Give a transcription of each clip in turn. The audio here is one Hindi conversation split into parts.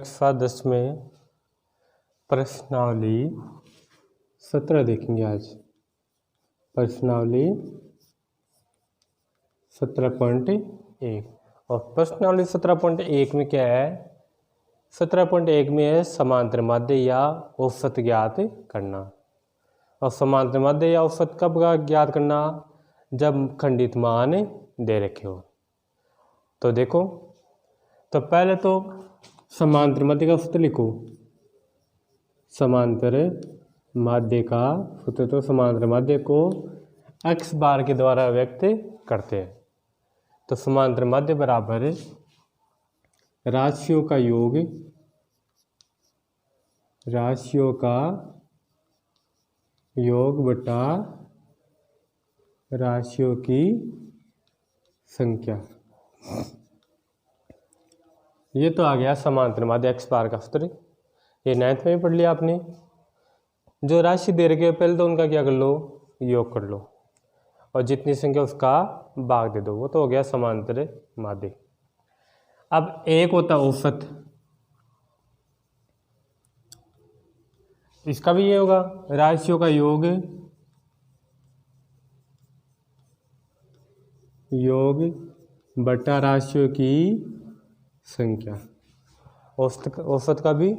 कक्षा 10 में प्रश्नावली 17 देखेंगे आज। प्रश्नावली 17.1 और प्रश्नावली 17.1 में क्या है? 17.1 में है समांतर माध्य या औसत ज्ञात करना। और समांतर माध्य या औसत कब ज्ञात करना? जब खंडित मान दे रखे हो। तो देखो, तो पहले तो समांतर माध्य का सूत्र लिखो। समांतर माध्य का सूत्र, तो समांतर माध्य को x बार के द्वारा व्यक्त करते हैं। तो समांतर माध्य बराबर राशियों का योग, राशियों का योग बटा राशियों की संख्या। ये तो आ गया समांतर माध्य x बार का सूत्र। ये 9th में भी पढ़ लिया आपने। जो राशि दे रखे पहले तो उनका क्या कर लो, योग कर लो, और जितनी संख्या उसका भाग दे दो। वो तो हो गया समांतर माध्य। अब एक होता औसत, इसका भी ये होगा राशियों का योग, योग बटा राशियों की संख्या। औसत का भी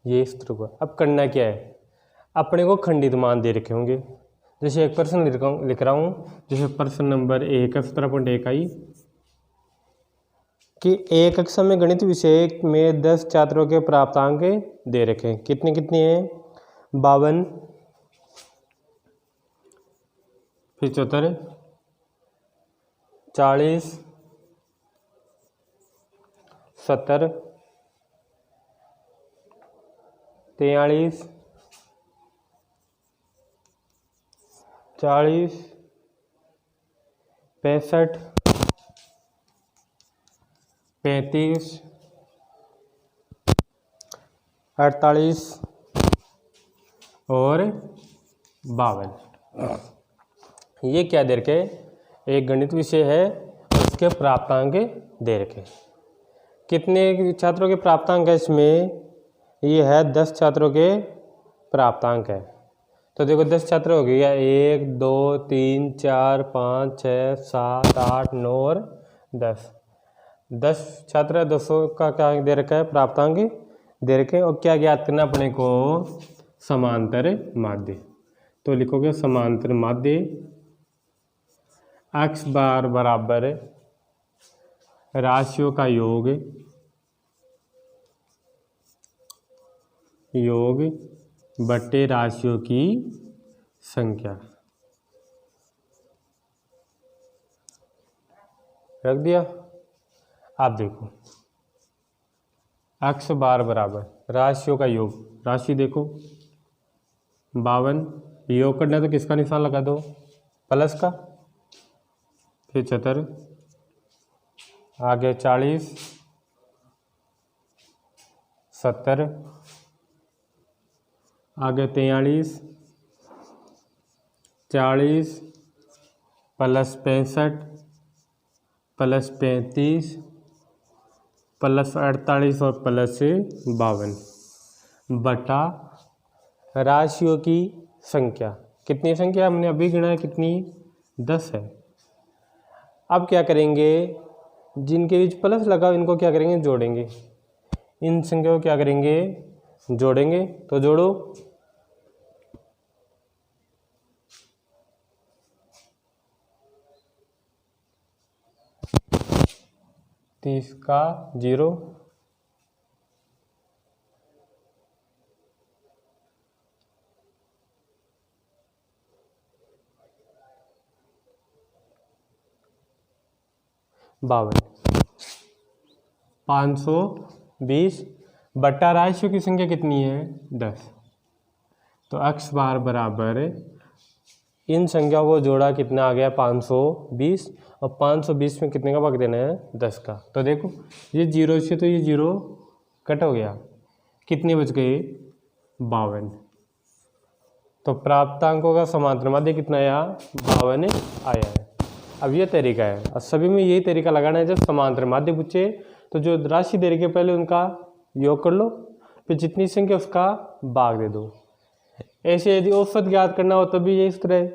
ये सूत्र होगा। अब करना क्या है? अपने को खंडित मान दे रखे होंगे। जैसे एक प्रश्न लिख रहा हूँ, जैसे प्रश्न नंबर 1 17.1 आई कि एक कक्षा में गणित विषय में 10 छात्रों के प्राप्तांक दे रखे हैं। कितने हैं? 52, 75, 40, 70, 43, 40, 65, 35, 48 और 52। ये क्या दे रखे? एक गणित विषय है, उसके प्राप्तांक दे रखे। कितने छात्रों के प्राप्तांक है इसमें? ये है 10 छात्रों के प्राप्तांक है। तो देखो 10 छात्र हो गया, 1 2 3 4 5 6 7 8 9 और 10 छात्र। 200 का क्या दे रखा है? प्राप्तांक दे रखे। और क्या ज्ञात करना अपने को? समांतर माध्य। तो लिखोगे समांतर माध्य x बार बराबर राशियों का योग, योग बटे राशियों की संख्या। रख दिया। आप देखो x बार बराबर राशियों का योग, राशि देखो 52, योग करना है तो किसका निशान लगा दो? प्लस का। फिर 75, आगे 40, 70, आगे 43, 40 प्लस 65 प्लस 35 प्लस 48 और प्लस 52 बटा राशियों की संख्या। कितनी संख्या हमने अभी गिना है? कितनी? 10 है। अब क्या करेंगे? जिनके बीच प्लस लगा इनको क्या करेंगे? जोड़ेंगे। इन संख्याओं को क्या करेंगे? जोड़ेंगे। तो जोड़ो। तीस का 0, बावन, 520 बटा राशियों की संख्या कितनी है? 10। तो x बार बराबर इन संख्याओं को जोड़ा, कितना आ गया? 520। और 520 में कितने का भाग देना है? 10 का। तो देखो ये 0 से तो ये 0 कट हो गया। कितने बच गए? 52। तो प्राप्तांकों का समांतर माध्य कितना आया? 52 आया है। अब ये तरीका है, और सभी में यही तरीका लगाना है। जब समांतर माध्य पूछे तो जो राशि दे रखी है पहले उनका योग कर लो, फिर जितनी संख्या उसका भाग दे दो। ऐसे यदि औसत ज्ञात करना हो तब भी ये इस तरह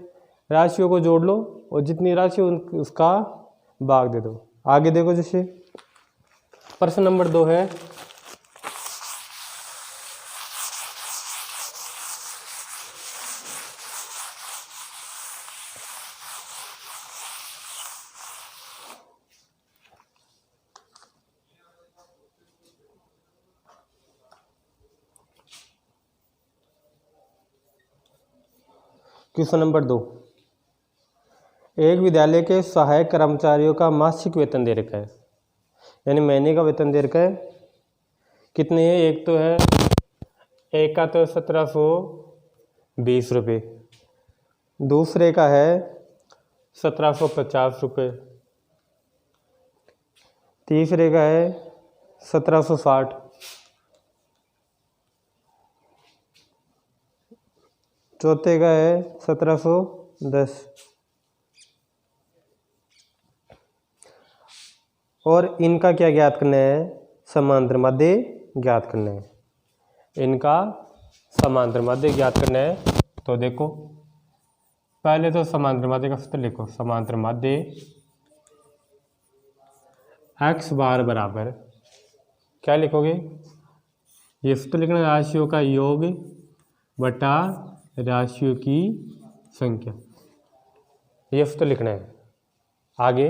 राशियों को जोड़ लो और जितनी राशि उसका भाग दे दो। आगे देखो, जैसे प्रश्न नंबर 2 है, क्वेश्चन नंबर 2, एक विद्यालय के सहायक कर्मचारियों का मासिक वेतन दे रखा है, यानी महीने का वेतन दे रखा है। कितने है? एक तो है, एक का तो 1720 रुपये, दूसरे का है 1750 रुपये, तीसरे का है 1760, चौथे का है 1710 और इनका क्या ज्ञात करना है? समांतर माध्य ज्ञात करना है। इनका समांतर माध्य ज्ञात करना है। तो देखो, पहले तो समांतर माध्य का सूत्र लिखो। समांतर माध्य x बार बराबर क्या लिखोगे? ये सूत्र लिखना, राशियों का योग बटा राशियों की संख्या, ये सूत्र लिखना है। आगे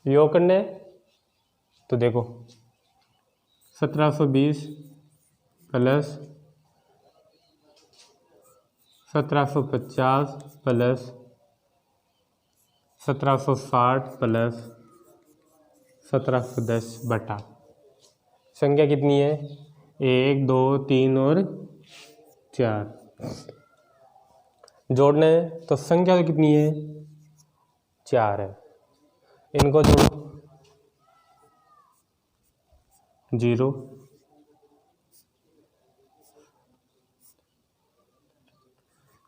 योग करना है, तो देखो 1720 प्लस 1750 प्लस 1760 प्लस 1710 बटा संख्या कितनी है? 1 2 3 और 4 जोड़ना है, तो संख्या तो कितनी है? 4 है। इनको जोड़ो, 0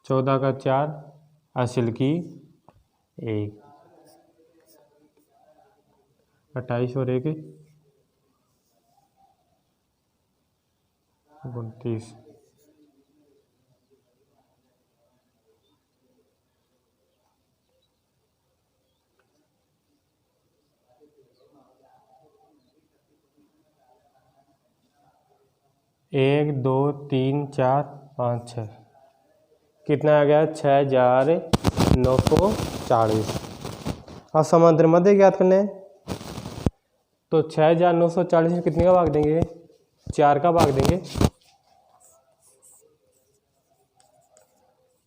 14 का 4 असल की 1 28 और 1 29। एक 2 3 4 5 6 कितना आ गया? 6940। अब समांतर मध्य ज्ञात करने हैं, तो 6940 में कितने का भाग देंगे? 4 का भाग देंगे।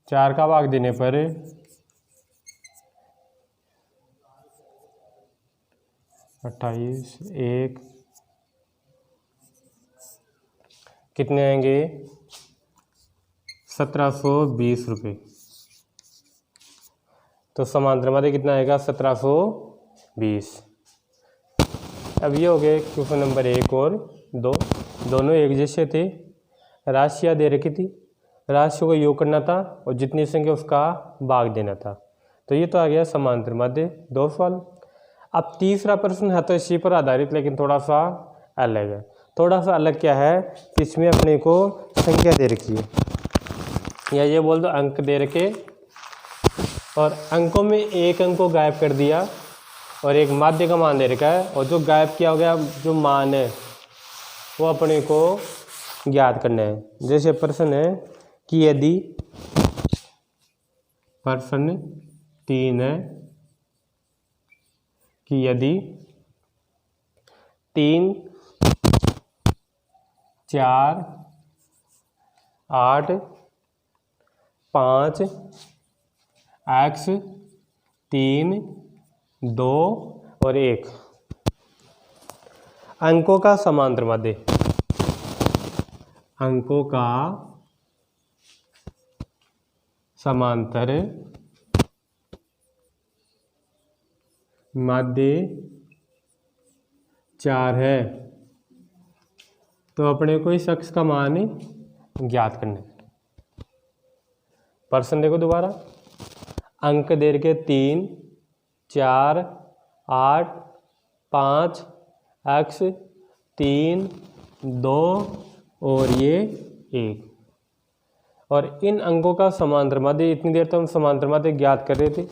4 का भाग देने पर 28 1 कितने आएंगे? 1720 रुपये। तो समांतर माध्य कितना आएगा? 1720। अब ये हो गए क्वेश्चन नंबर 1 और 2, दोनों एक जैसे थे। राशियाँ दे रखी थी, राशियों को योग करना था और जितनी संख्या उसका भाग देना था। तो ये तो आ गया समांतर माध्य 2 सवाल। अब तीसरा प्रश्न है तो इसी पर आधारित, लेकिन थोड़ा सा अलग है। थोड़ा सा अलग क्या है कि इसमें अपने को संख्या दे रखी है, या ये बोल दो अंक दे रखे, और अंकों में एक अंक को गायब कर दिया और एक माध्य का मान दे रखा है, और जो गायब किया हो गया जो मान है वो अपने को ज्ञात करना है। जैसे प्रश्न है कि यदि प्रश्न 3 है कि यदि 3 4 8 5 x 3 2 और 1 अंकों का समांतर माध्य, अंकों का समांतर माध्य 4 है, तो अपने को इस अक्ष का मान ज्ञात करना है। प्रश्न देखो दोबारा, अंक दे रखे 3 4 8 5 x 3, 2 और ये 1। और इन अंकों का समांतर माध्य, इतनी देर तो हम समांतर माध्य ज्ञात कर रहे थे,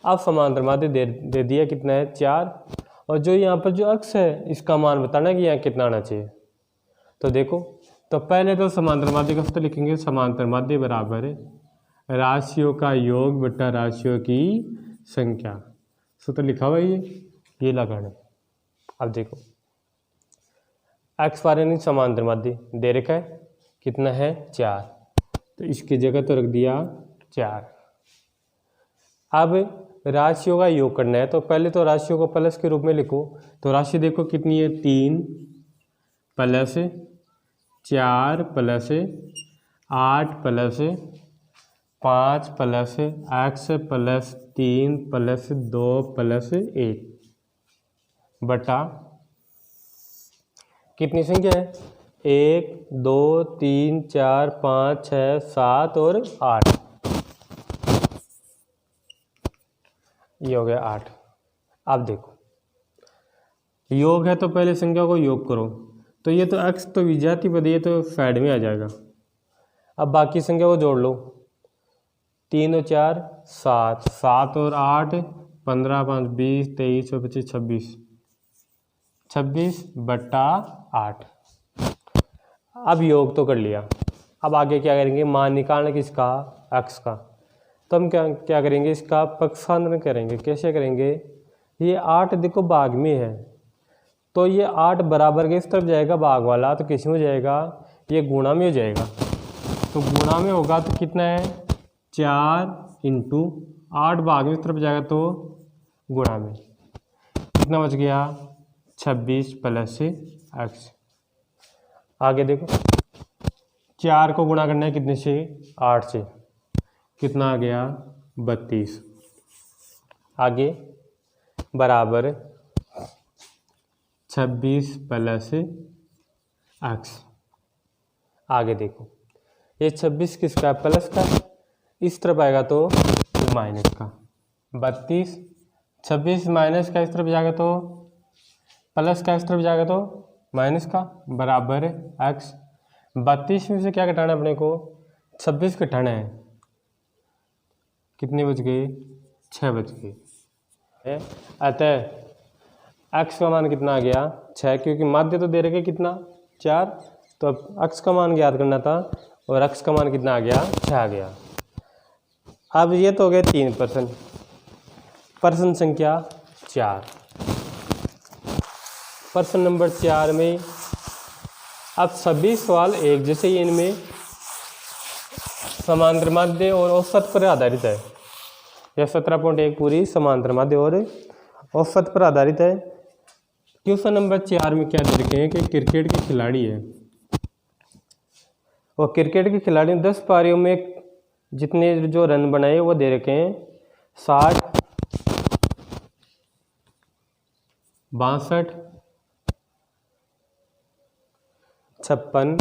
अब समांतर माध्य दे दिया कितना है 4। और जो यहाँ पर जो अक्ष है इसका मान बताना कि यहाँ कितना आना चाहिए। तो देखो, तो पहले तो समांतर माध्य का सूत्र लिखेंगे, समांतर माध्य बराबर राशियों का योग बटा राशियों की संख्या। सूत्र लिखा हुआ ये लगाना है। अब देखो एक्स वाले ने समांतर माध्य दे रखा है कितना है 4, तो इसकी जगह तो रख दिया 4। अब राशियों का योग करना है, तो पहले तो राशियों को प्लस के रूप में लिखो। तो राशि देखो कितनी है 3 plus 4 plus 8 plus 5 plus x plus 3 plus 2 plus 1 बटा कितनी संख्या है 1 2 3 4 5 6 7 और 8। ये हो गया 8। अब देखो योग है तो पहले संख्या को योग करो, तो ये तो x तो विजाती पद, ये तो साइड में आ जाएगा। अब बाकी संख्या को जोड़ लो, 3 और 4 7, 7 और 8 15 5 20 23 और 25 26, 26 बटा 8। अब योग तो कर लिया, अब आगे क्या करेंगे, मान निकालना किसका x का। तो हम क्या करेंगे, इसका पक्षांतरण करेंगे। कैसे करेंगे, ये 8 देखो भाग में है, तो ये 8 बराबर के इस तरफ जाएगा भाग वाला, तो किस में हो जाएगा, ये गुणा में हो जाएगा। तो गुणा में होगा तो कितना है 4 इंटू 8 भाग में इस तरफ जाएगा तो गुणा में, कितना बच गया 26 प्लस x। आगे देखो 4 को गुणा करना है कितने से 8 से, कितना आ गया 32। आगे बराबर 26 प्लस x। आगे देखो ये 26 किसका है, प्लस का, इस तरफ आएगा तो माइनस का। 32 26 माइनस का इस तरफ जाएगा तो प्लस का, इस तरफ जाएगा तो माइनस का, बराबर x। 32 में से क्या घटाना है अपने को, 26 घटाना है, कितने बच गए 6 बच गए। अतः x का मान कितना आ गया 6, क्योंकि माध्य तो दे रखे कितना 4, तो अब x का मान ज्ञात करना था और x का मान कितना आ गया 6 आ गया। अब ये तो हो गए 3 प्रश्न। प्रश्न संख्या 4, प्रश्न नंबर 4 में अब सभी सवाल एक जैसे ही इनमें समांतर माध्य और औसत पर आधारित है। यह 17.1 पूरी समांतर माध्य और औसत पर आधारित है। क्वेश्चन नंबर 4 में क्या दे रखे हैं कि क्रिकेट के खिलाड़ी है और क्रिकेट के खिलाड़ी ने 10 पारियों में जितने जो रन बनाए वो दे रखे हैं 60, 62, 56,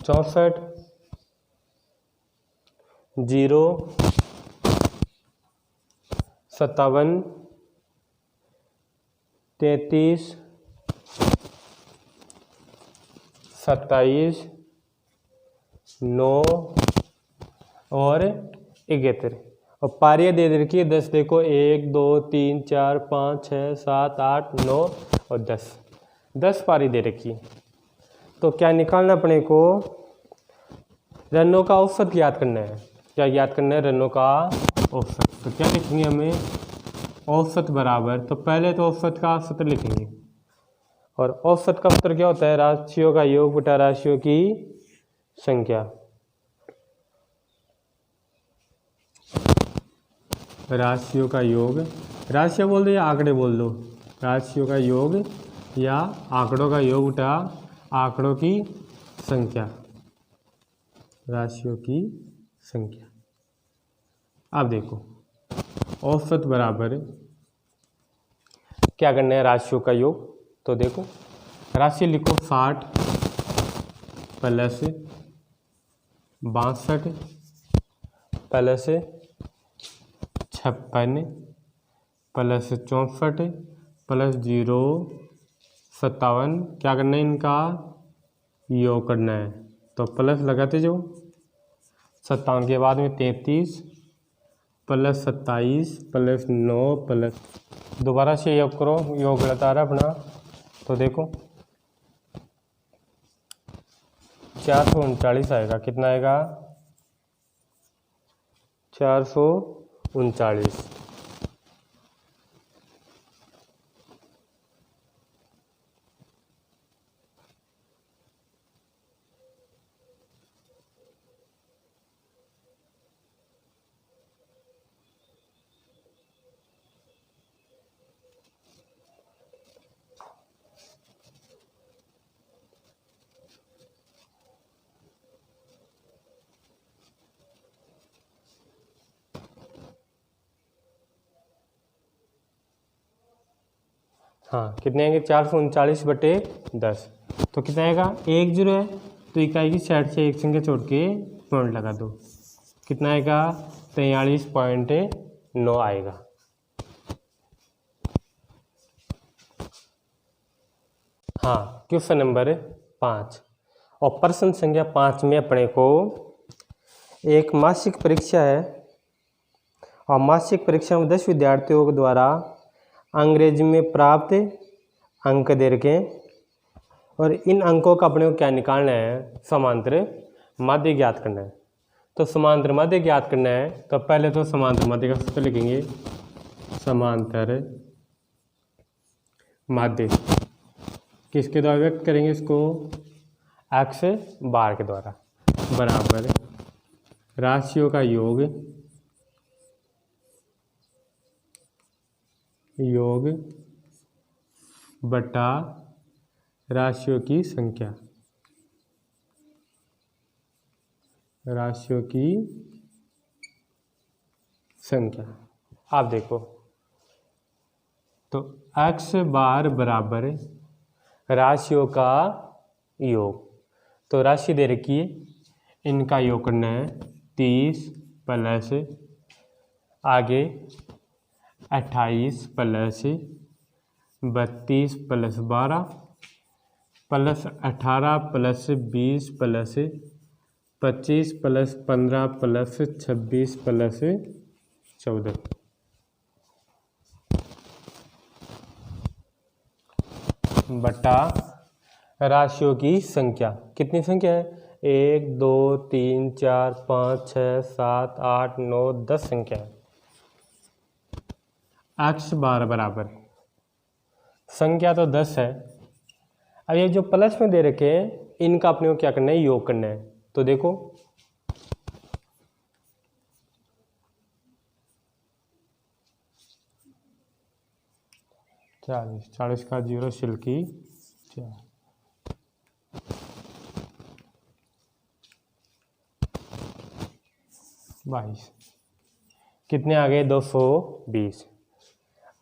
64, 0, 57, 33, 27, 9 और 71। और पारियाँ दे रखी है 10, देखो 1 2 3 4 5 6 7 8 9 और 10 पारी दे रखी। तो क्या निकालना अपने को, रनों का औसत याद करना है। क्या याद करना है, रनों का औसत। तो क्या लिखेंगे हमें, औसत बराबर, तो पहले तो औसत का सूत्र लिखेंगे, और औसत का सूत्र क्या होता है, राशियों का योग बटा राशियों की संख्या। राशियों का योग, राशियाँ बोल दो या आंकड़े बोल दो, राशियों का योग या आंकड़ों का योग बटा आंकड़ों की संख्या, राशियों की संख्या। अब देखो औसत बराबर क्या करना है, राशियों का योग। तो देखो राशि लिखो 60 प्लस 62 प्लस 56 प्लस 64 प्लस 0 57, क्या करना है इनका योग करना है। तो प्लस लगाते जाओ, 57 के बाद में 33 प्लस 27 प्लस 9 प्लस, दोबारा से योग करो, योग गलत आ रहा अपना। तो देखो 439 आएगा, कितना आएगा 439। हाँ कितने आएंगे 439/10। तो कितना आएगा 1 0 है तो इकाई की साइड से एक संख्या छोड़ के पॉइंट लगा दो, कितना आएगा 43.9 आएगा। हाँ क्वेश्चन नंबर 5 और प्रश्न संख्या 5 में अपने को एक मासिक परीक्षा है और मासिक परीक्षा में 10 विद्यार्थियों के द्वारा अंग्रेजी में प्राप्त अंक दे रखे और इन अंकों का अपने को क्या निकालना है, समांतर माध्य ज्ञात करना है। तो समांतर माध्य ज्ञात करना है तो पहले तो समांतर माध्य का सूत्र लिखेंगे, समांतर माध्य किसके द्वारा व्यक्त करेंगे इसको, x बार के द्वारा, बराबर राशियों का योग बटा राशियों की संख्या, आप देखो तो x बार बराबर राशियों का योग, तो राशि दे रखी है, इनका योग करना है 30 प्लस आगे 28 plus 32 plus 12 plus 18 plus 20 plus 25 plus 15 plus 26 plus 14, बटा राशियों की संख्या, कितनी संख्या है 1 2 3 4 5 6 7 8 9 10 संख्या है। x बार बराबर संख्या तो 10 है, अब ये जो प्लस में दे रखे हैं इनका अपने को क्या करना है, योग करना है। तो देखो चालीस का 0 सिल्की 4 22, कितने आ गए 220।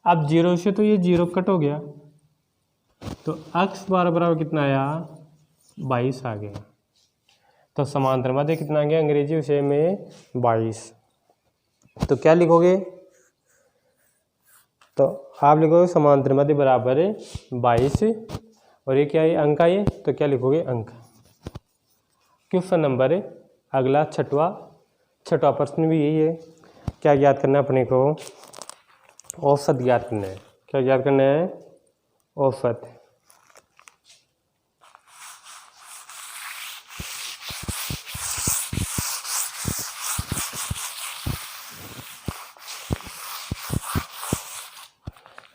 अब 0 से तो ये 0 कट हो गया तो x बार बराबर कितना आया 22 आ गया। तो समांतर माध्य कितना आ गया अंग्रेजी विषय में 22। तो क्या लिखोगे, तो आप लिखोगे समांतर माध्य बराबर 22 और ये क्या है अंक है, तो क्या लिखोगे अंक। क्वेश्चन नंबर अगला छठवां प्रश्न भी यही है, क्या ज्ञात करना है अपने को, औसत ज्ञात करना है। क्या ज्ञात करना है, औसत।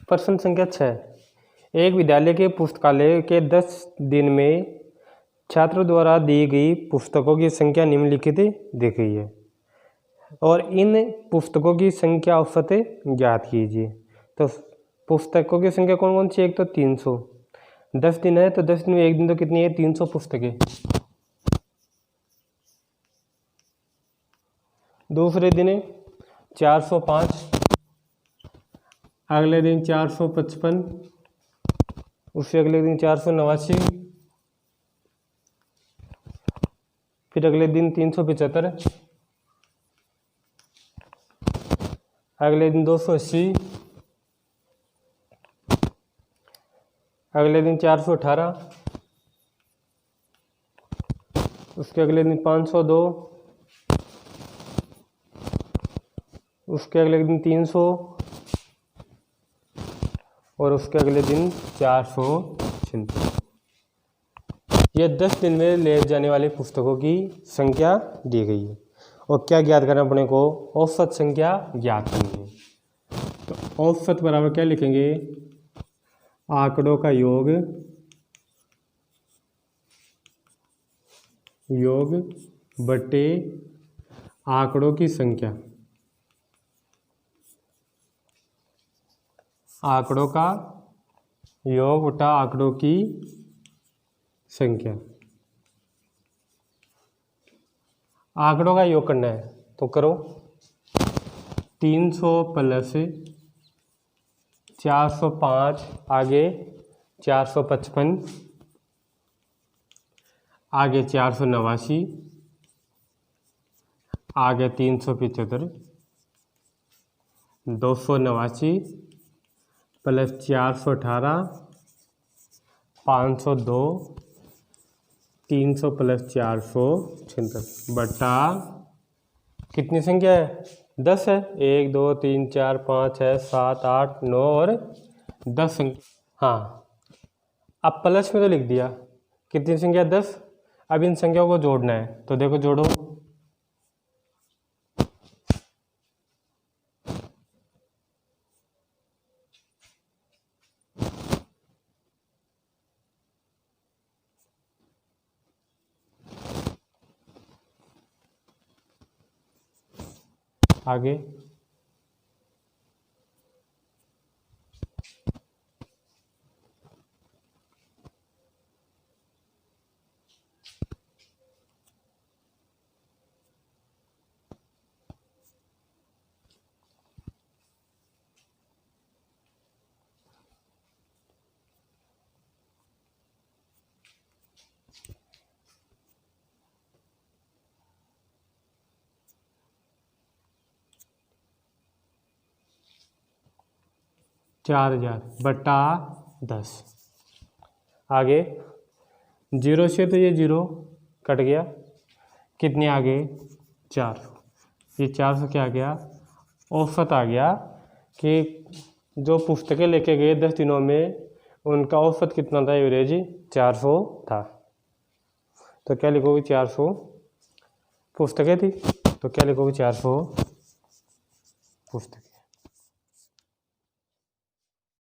प्रश्न संख्या 6, एक विद्यालय के पुस्तकालय के 10 दिन में छात्रों द्वारा दी गई पुस्तकों की संख्या निम्नलिखित दी गई है और इन पुस्तकों की संख्या औसत ज्ञात कीजिए। तो पुस्तकों की संख्या कौन कौन सी, एक तो 300, 10 दिन है तो 10 दिन में एक दिन तो कितनी है 300 पुस्तकें। दूसरे दिन 405, अगले दिन 455, उससे अगले दिन 489, फिर अगले दिन 375, अगले दिन 280, अगले दिन 418, उसके अगले दिन 502, उसके अगले दिन 300 और उसके अगले दिन 446। ये 10 दिन में ले जाने वाली पुस्तकों की संख्या दी गई है। और क्या ज्ञात करना अपने को? औसत संख्या ज्ञात करनी है। तो औसत बराबर क्या लिखेंगे? आंकड़ों का योग बटे आंकड़ों की संख्या। आंकड़ों का योग बटा आंकड़ों की संख्या। आंकड़ों का योग करना है तो करो। 300 प्लस 405, आगे 455, आगे 489, आगे 375, 289 प्लस 418, 502, 300 प्लस 476 बटा कितनी संख्या है? 10 है। 1 2 3 4 5 6 7 8 9 और 10 संख्या। हाँ, अब प्लस में तो लिख दिया। कितनी संख्या? 10। अब इन संख्याओं को जोड़ना है तो देखो जोड़ो। आगे 4000 बटा 10। आगे 0 से तो ये 0 कट गया। कितने आगे? 400। ये 400 क्या आ गया? औसत आ गया कि जो पुस्तकें लेके गए 10 दिनों में उनका औसत कितना था? एवरेज 400 था। तो क्या लिखोगे? 400 पुस्तकें थी तो क्या लिखोगे? 400 पुस्तक।